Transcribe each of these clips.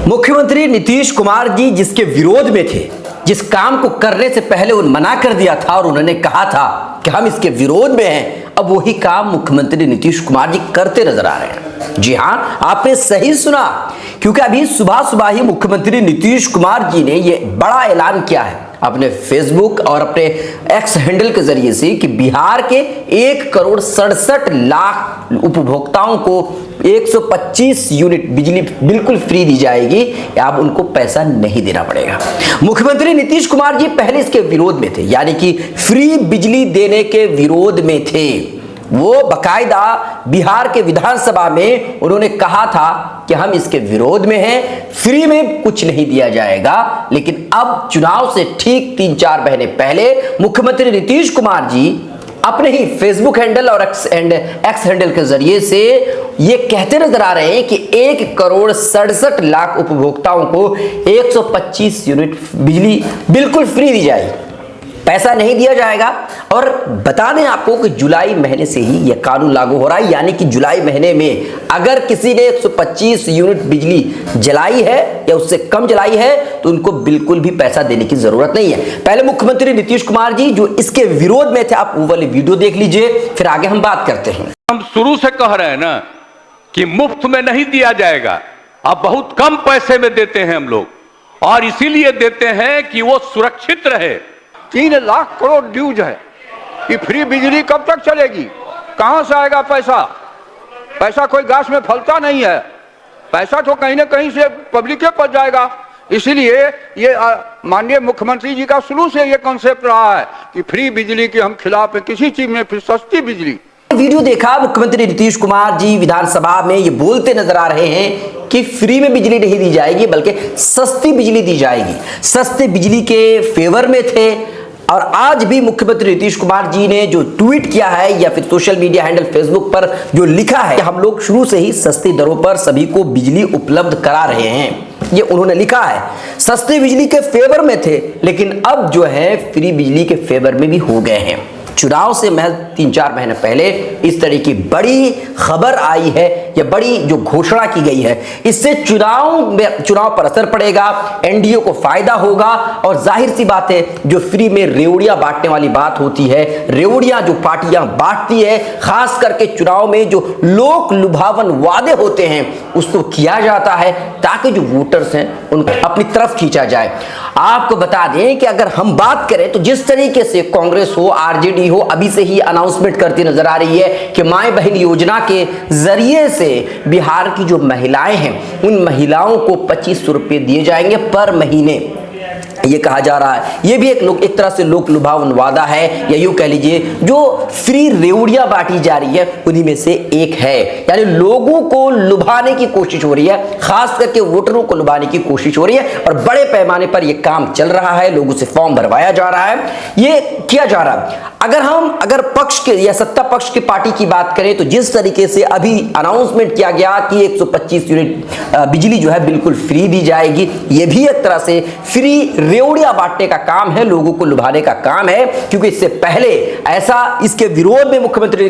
मुख्यमंत्री नीतीश कुमार जी जिसके विरोध में थे, जिस काम को करने से पहले उन्होंने मना कर दिया था और उन्होंने कहा था कि हम इसके विरोध में हैं, अब वही काम मुख्यमंत्री नीतीश कुमार जी करते नजर आ रहे हैं। जी हां, आपने सही सुना, क्योंकि अभी सुबह सुबह ही मुख्यमंत्री नीतीश कुमार जी ने यह बड़ा ऐलान किया है अपने फेसबुक और अपने एक्स हैंडल के जरिए से कि बिहार के 1,67,00,000 उपभोक्ताओं को 125 यूनिट बिजली बिल्कुल फ्री दी जाएगी, अब उनको पैसा नहीं देना पड़ेगा। मुख्यमंत्री नीतीश कुमार जी पहले इसके विरोध में थे, यानी कि फ्री बिजली देने के विरोध में थे। वो बकायदा बिहार के विधानसभा में उन्होंने कहा था कि हम इसके विरोध में हैं, फ्री में कुछ नहीं दिया जाएगा। लेकिन अब चुनाव से ठीक 3-4 महीने पहले मुख्यमंत्री नीतीश कुमार जी अपने ही फेसबुक हैंडल और एक्स हैंडल के जरिए से ये कहते नजर आ रहे हैं कि 1,67,00,000 उपभोक्ताओं को 125 यूनिट बिजली बिल्कुल फ्री दी जाएगी, पैसा नहीं दिया जाएगा। और बता दें आपको कि जुलाई महीने से ही यह कानून लागू हो रहा है, यानी कि जुलाई महीने में अगर किसी ने 125 यूनिट बिजली जलाई है या उससे कम जलाई है तो उनको बिल्कुल भी पैसा देने की जरूरत नहीं है। पहले मुख्यमंत्री नीतीश कुमार जी जो इसके विरोध में थे, आप वो वाली वीडियो देख लीजिए, फिर आगे हम बात करते हैं। हम शुरू से कह रहे हैं ना कि मुफ्त में नहीं दिया जाएगा, अब बहुत कम पैसे में देते हैं हम लोग, और इसीलिए देते हैं कि वो सुरक्षित रहे। 3 लाख करोड़ ड्यूज है, ये फ्री बिजली कब तक चलेगी? कहां से आएगा पैसा? पैसा कोई घास में फलता नहीं है, पैसा तो कहीं ना कहीं से पब्लिक के पास जाएगा। इसीलिए ये माननीय मुख्यमंत्री जी का शुरू से ये कॉन्सेप्ट रहा है कि फ्री बिजली के हम खिलाफ हैं, किसी चीज में फिर सस्ती बिजली। वीडियो देखा, मुख्यमंत्री नीतीश कुमार जी विधानसभा में ये बोलते नजर आ रहे हैं कि फ्री में बिजली नहीं दी जाएगी बल्कि सस्ती बिजली दी जाएगी। सस्ती बिजली के फेवर में थे। और आज भी मुख्यमंत्री नीतीश कुमार जी ने जो ट्वीट किया है या फिर सोशल मीडिया हैंडल फेसबुक पर जो लिखा है कि हम लोग शुरू से ही सस्ती दरों पर सभी को बिजली उपलब्ध करा रहे हैं, ये उन्होंने लिखा है। सस्ती बिजली के फेवर में थे, लेकिन अब जो है फ्री बिजली के फेवर में भी हो गए हैं। चुनाव से महज 3-4 महीने पहले इस तरह की बड़ी खबर आई है या बड़ी जो घोषणा की गई है, इससे चुनाव पर असर पड़ेगा, एनडीए को फायदा होगा। और जाहिर सी बात है, जो फ्री में रेवड़ियां बांटने वाली बात होती है, रेवड़ियां जो पार्टियां बांटती है, खास करके चुनाव में जो लोक लुभावन वादे होते हैं उसको किया जाता है ताकि जो वोटर्स हैं उनको अपनी तरफ खींचा जाए। आपको बता दें कि अगर हम बात करें तो जिस तरीके से कांग्रेस हो, आरजेडी हो, अभी से ही अनाउंसमेंट करती नजर आ रही है कि माई बहन योजना के जरिए से बिहार की जो महिलाएं हैं उन महिलाओं को 2500 रुपए दिए जाएंगे पर महीने, ये कहा जा रहा है। ये भी एक तरह से लोक लुभावन वादा है, या यूं कह लीजिए जो फ्री रेवड़ियां बांटी जा रही है उन्हीं में से एक है। यानी लोगों को लुभाने की कोशिश हो रही है, खास करके वोटरों को लुभाने की कोशिश हो रही है, और बड़े पैमाने पर यह काम चल रहा है। लोगों से फॉर्म भरवाया जा रहा है, ये किया जा रहा है। अगर पक्ष के या सत्ता पक्ष की पार्टी की बात करें तो जिस तरीके से अभी अनाउंसमेंट किया गया कि 125 यूनिट बिजली जो है बिल्कुल फ्री दी जाएगी, ये भी एक तरह से फ्री रेवड़ियां बांटने का काम है, लोगों को लुभाने का काम है। क्योंकि इससे पहले ऐसा इसके विरोध में मुख्यमंत्री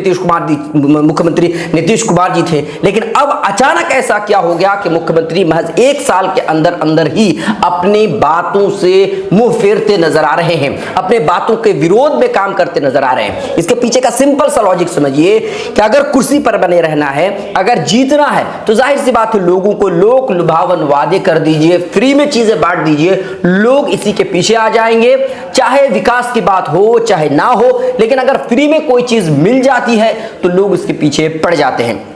नीतीश कुमार जी थे, लेकिन अब अचानक ऐसा क्या हो गया कि मुख्यमंत्री महज 1 साल के अंदर ही अपनी बातों से मुंह फेरते नजर आ रहे हैं, अपने बातों के विरोध में काम करते नजर आ रहे हैं। इसके पीछे का सिंपल सा लॉजिक समझिए कि अगर कुर्सी पर बने रहना है, अगर जीतना है, तो जाहिर सी बात है लोगों को लोक लुभावन वादे कर दीजिए, फ्री में चीजें बांट दीजिए, लोग इसी के पीछे आ जाएंगे। चाहे विकास की बात हो चाहे ना हो, लेकिन अगर फ्री में कोई चीज मिल जाती है तो लोग इसके पीछे पड़ जाते हैं।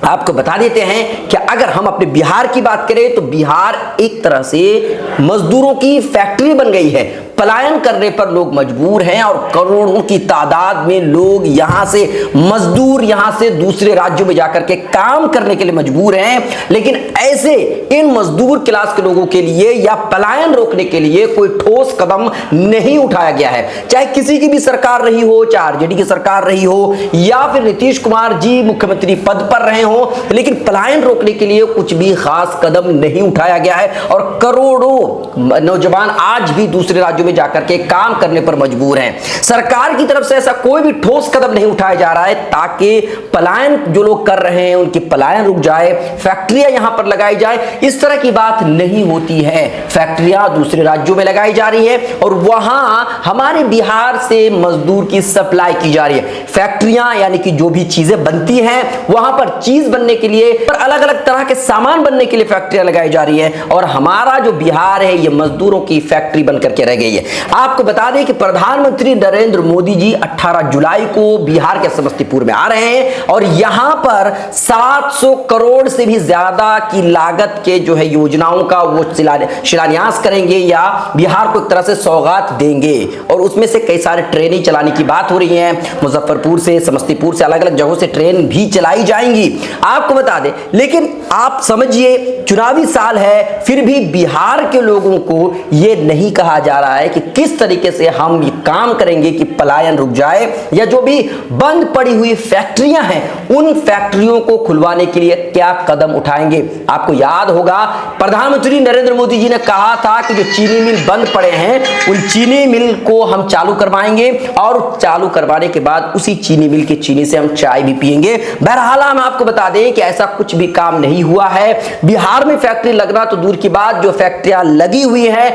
आपको बता देते हैं कि अगर हम अपने बिहार की बात करें तो बिहार एक तरह से मजदूरों की फैक्ट्री बन गई है। पलायन करने पर लोग मजबूर हैं और करोड़ों की तादाद में लोग यहां से मजदूर यहां से दूसरे राज्यों में जाकर के काम करने के लिए मजबूर हैं। लेकिन ऐसे इन मजदूर क्लास के लोगों के लिए या पलायन रोकने के लिए कोई ठोस कदम नहीं उठाया गया है। चाहे किसी की भी सरकार रही हो, चाहे आरजेडी की सरकार रही हो या फिर नीतीश कुमार जी मुख्यमंत्री पद पर रहे हो, लेकिन पलायन रोकने के लिए कुछ भी खास कदम नहीं उठाया गया है। और करोड़ों नौजवान आज भी दूसरे राज्यों में जाकर के काम करने पर मजबूर हैं। सरकार की तरफ से ऐसा कोई भी ठोस कदम नहीं उठाया जा रहा है ताकि पलायन जो लोग कर रहे हैं उनकी पलायन रुक जाए, फैक्ट्रियां यहां पर लगाई जाए, इस तरह की बात नहीं होती है। फैक्ट्रियां दूसरे राज्यों में लगाई जा रही है और वहां हमारे बिहार से मजदूर की सप्लाई की जा रही है। फैक्ट्रियां यानी कि जो भी चीजें बनती हैं वहां पर चीज बनने के लिए, पर अलग अलग तरह के सामान बनने के लिए फैक्ट्रियां लगाई जा रही है और हमारा जो बिहार है ये मजदूरों की फैक्ट्री बनकर के रह गई है। आपको बता दें कि प्रधानमंत्री नरेंद्र मोदी जी 18 जुलाई को बिहार के समस्तीपुर में आ रहे हैं और यहां पर 700 करोड़ से भी ज्यादा की लागत के जो है योजनाओं का वो शिलान्यास करेंगे या बिहार को एक तरह से सौगात देंगे और उसमें से कई सारे ट्रेनें चलाने की बात हो रही है। मुजफ्फरपुर से, समस्तीपुर से, अलग अलग जगहों से ट्रेन भी चलाई जाएंगी, आपको बता दें। लेकिन आप समझिए चुनावी साल है, फिर भी बिहार के लोगों को यह नहीं कहा जा रहा है कि किस तरीके से हम ये काम करेंगे कि पलायन रुक जाए या जो भी बंद पड़ी हुई फैक्ट्रियां हैं उन फैक्ट्रियों को खुलवाने के लिए क्या कदम उठाएंगे। आपको याद होगा प्रधानमंत्री नरेंद्र मोदी जी ने कहा था कि जो चीनी मिल बंद पड़े हैं उन चीनी मिल को हम चालू करवाएंगे और चालू करवाने के बाद उसी चीनी मिल की चीनी से हम चाय भी पिएंगे। बहरहाल हम आपको बता दें कि ऐसा कुछ भी काम नहीं हुआ है। बिहार में फैक्ट्री लगना तो दूर की बात, जो फैक्ट्रियां लगी हुई है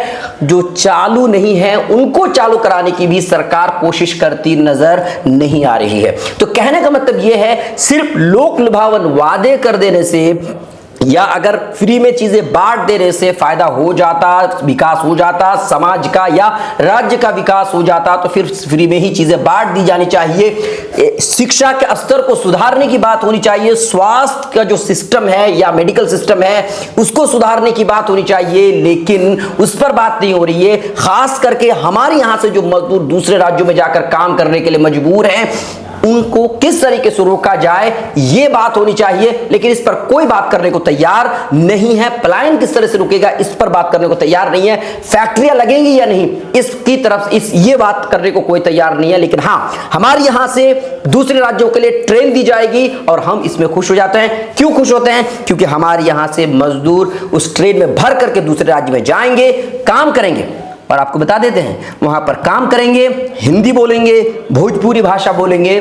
जो चालू नहीं है उनको चालू कराने की भी सरकार कोशिश करती नजर नहीं आ रही है। तो कहने का मतलब यह है सिर्फ लोक लुभावन वादे कर देने से या अगर फ्री में चीजें बांट देने से फायदा हो जाता, विकास हो जाता, समाज का या राज्य का विकास हो जाता तो फिर फ्री में ही चीजें बांट दी जानी चाहिए। शिक्षा के स्तर को सुधारने की बात होनी चाहिए, स्वास्थ्य का जो सिस्टम है या मेडिकल सिस्टम है उसको सुधारने की बात होनी चाहिए, लेकिन उस पर बात नहीं हो रही है। खास करके हमारे यहां से जो मजदूर दूसरे राज्यों में जाकर काम करने के लिए मजबूर हैं उनको किस तरीके से रोका जाए यह बात होनी चाहिए, लेकिन इस पर कोई बात करने को तैयार नहीं है। पलायन किस तरह से रुकेगा इस पर बात करने को तैयार नहीं है। फैक्ट्रियां लगेंगी या नहीं इसकी तरफ ये बात करने को कोई तैयार नहीं है। लेकिन हां, हमारे यहां से दूसरे राज्यों के लिए ट्रेन दी जाएगी और हम इसमें खुश हो जाते हैं। क्यों खुश होते हैं? क्योंकि हमारे यहां से मजदूर उस ट्रेन में भर करके दूसरे राज्य में जाएंगे, काम करेंगे और आपको बता देते हैं वहां पर काम करेंगे, हिंदी बोलेंगे, भोजपुरी भाषा बोलेंगे।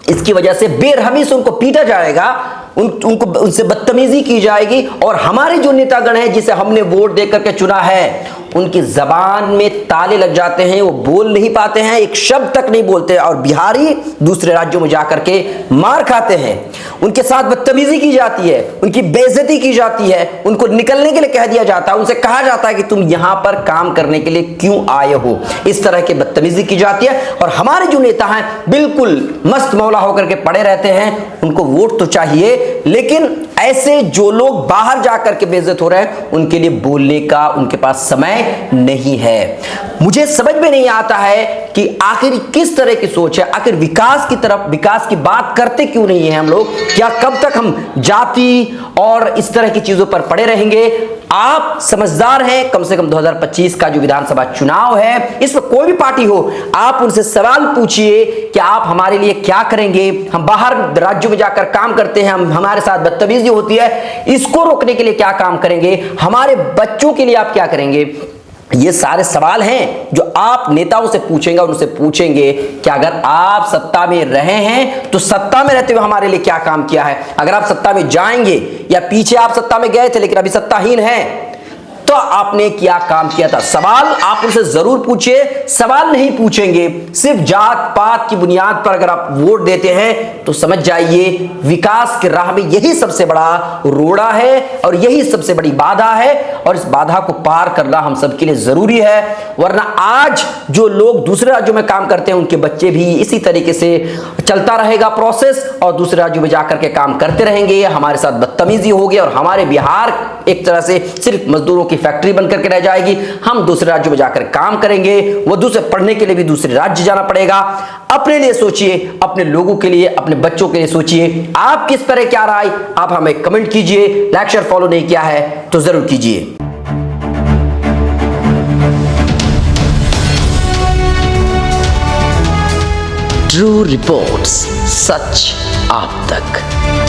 इसकी वजह से बेरहमी से उनको पीटा जाएगा, उनसे बदतमीजी की जाएगी और हमारे जो नेतागण हैं जिसे हमने वोट दे करके चुना है उनकी जबान में ताले लग जाते हैं, वो बोल नहीं पाते हैं, एक शब्द तक नहीं बोलते और बिहारी दूसरे राज्यों में जाकर के मार खाते हैं, उनके साथ बदतमीजी की जाती है, उनकी बेइज्जती की जाती है, उनको निकलने के लिए कह दिया जाता है, उनसे कहा जाता है कि तुम यहां पर काम करने के लिए क्यों आए हो। इस तरह की बदतमीजी की जाती है और हमारे जो नेता हैं बिल्कुल मस्त मौला होकर के पड़े रहते हैं। उनको वोट तो चाहिए, लेकिन ऐसे जो लोग बाहर जाकर के बेइज्जत हो रहे हैं उनके लिए बोलने का उनके पास समय नहीं है। मुझे समझ में नहीं आता है कि आखिर किस तरह की सोच है, आखिर विकास की तरफ, विकास की बात करते क्यों नहीं है हम लोग? क्या कब तक हम जाति और इस तरह की चीजों पर पड़े रहेंगे? आप समझदार हैं, कम से कम 2025 का जो विधानसभा चुनाव है इस पर कोई भी पार्टी हो आप उनसे सवाल पूछिए कि आप हमारे लिए क्या करेंगे। हम बाहर राज्यों में जाकर काम करते हैं, हमारे साथ बदतमीजी होती है, इसको रोकने के लिए क्या काम करेंगे? हमारे बच्चों के लिए आप क्या करेंगे? ये सारे सवाल हैं जो आप नेताओं से पूछेंगे और उनसे पूछेंगे कि अगर आप सत्ता में रहे हैं तो सत्ता में रहते हुए हमारे लिए क्या काम किया है। अगर आप सत्ता में जाएंगे या पीछे आप सत्ता में गए थे लेकिन अभी सत्ताहीन हैं तो आपने क्या काम किया था। सवाल आप उनसे जरूर पूछिए। सवाल नहीं पूछेंगे, सिर्फ जात पात की बुनियाद पर अगर आप वोट देते हैं तो समझ जाइए विकास के राह में यही सबसे बड़ा रोड़ा है और यही सबसे बड़ी बाधा है और इस बाधा को पार करना हम सबके लिए जरूरी है। वरना आज जो लोग दूसरे राज्यों में काम करते हैं उनके बच्चे भी इसी तरीके से चलता रहेगा प्रोसेस और दूसरे राज्यों में जाकर के काम करते रहेंगे, हमारे साथ बदतमीजी होगी और हमारे बिहार एक तरह से सिर्फ मजदूरों की फैक्ट्री बनकर के रह जाएगी। हम दूसरे राज्यों में जाकर काम करेंगे, वो दूसरे पढ़ने के लिए भी दूसरे राज्य जाना पड़ेगा। अपने लिए सोचिए, अपने लोगों के लिए, अपने बच्चों के लिए सोचिए। आप किस पर है, क्या राय, आप हमें कमेंट कीजिए। लाइक शेयर फॉलो नहीं किया है तो जरूर कीजिए। ट्रू रिपोर्ट्स, सच आप तक।